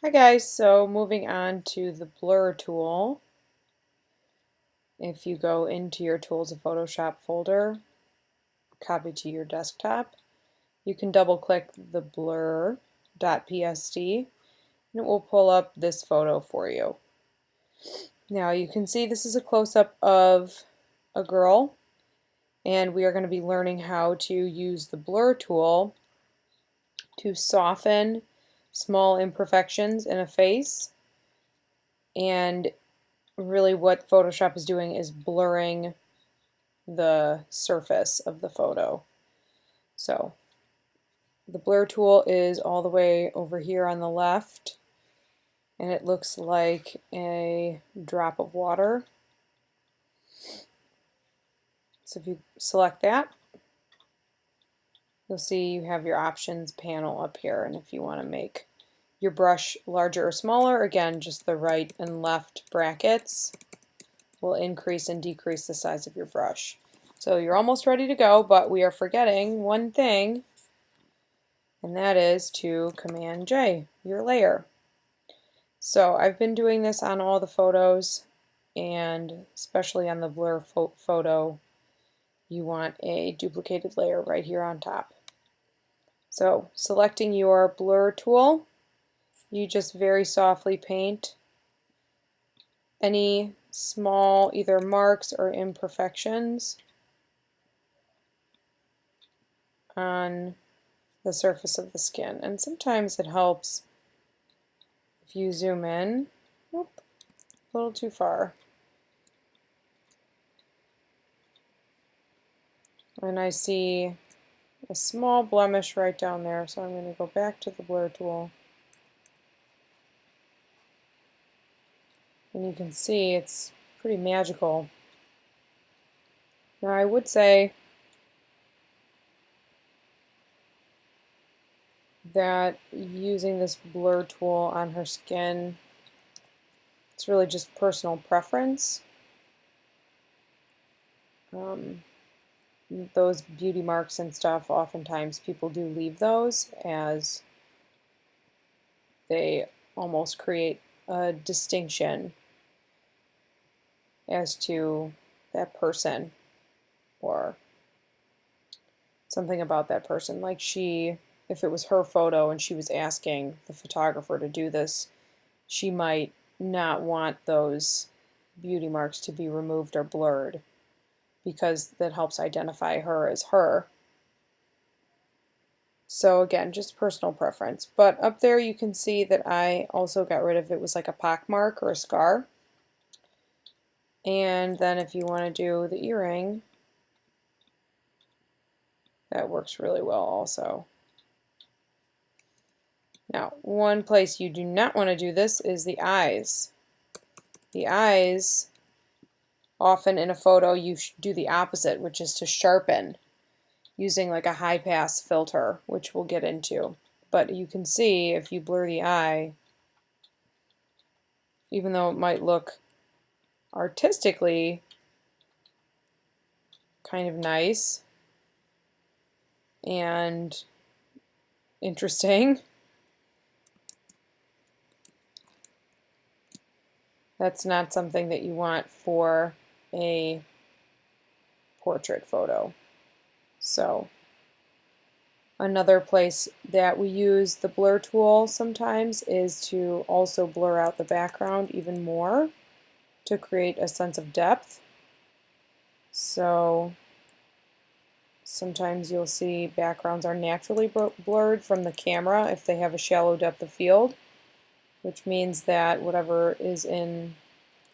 Hi guys, so moving on to the blur tool. If you go into your Tools of Photoshop folder, copy to your desktop, you can double click the blur.psd and it will pull up this photo for you. Now you can see this is a close-up of a girl, and we are going to be learning how to use the blur tool to soften small imperfections in a face. And really what Photoshop is doing is blurring the surface of the photo. So the blur tool is all the way over here on the left, and it looks like a drop of water. So if you select that, you'll see you have your options panel up here, and if you want to make your brush larger or smaller, again, just the right and left brackets will increase and decrease the size of your brush. So you're almost ready to go, but we are forgetting one thing, and that is to Command J, your layer. So I've been doing this on all the photos, and especially on the blur photo, you want a duplicated layer right here on top. So selecting your blur tool, you just very softly paint any small either marks or imperfections on the surface of the skin. And sometimes it helps if you zoom in. Nope, a little too far. And I see a small blemish right down there, so I'm going to go back to the blur tool. And you can see it's pretty magical. Now I would say that using this blur tool on her skin, it's really just personal preference. Those beauty marks and stuff, oftentimes people do leave those, as they almost create a distinction as to that person or something about that person. Like if it was her photo and she was asking the photographer to do this, she might not want those beauty marks to be removed or blurred, because that helps identify her as her. So again, just personal preference. But up there you can see that I also got rid of, it was like a pock mark or a scar. And then if you want to do the earring, that works really well also. Now, one place you do not want to do this is the eyes. The eyes, often in a photo, you do the opposite, which is to sharpen using like a high pass filter, which we'll get into. But you can see if you blur the eye, even though it might look artistically kind of nice and interesting, that's not something that you want for a portrait photo. So another place that we use the blur tool sometimes is to also blur out the background even more to create a sense of depth. So sometimes you'll see backgrounds are naturally blurred from the camera if they have a shallow depth of field, which means that whatever is in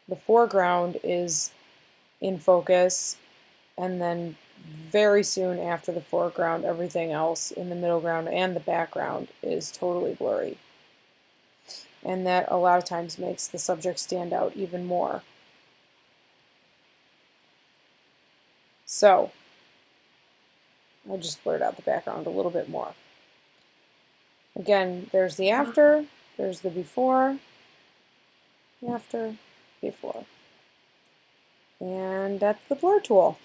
the foreground is in focus, and then very soon after the foreground, everything else in the middle ground and the background is totally blurry. And that a lot of times makes the subject stand out even more. So I just blurred out the background a little bit more. Again, there's the after, there's the before, after, before. And that's the blur tool.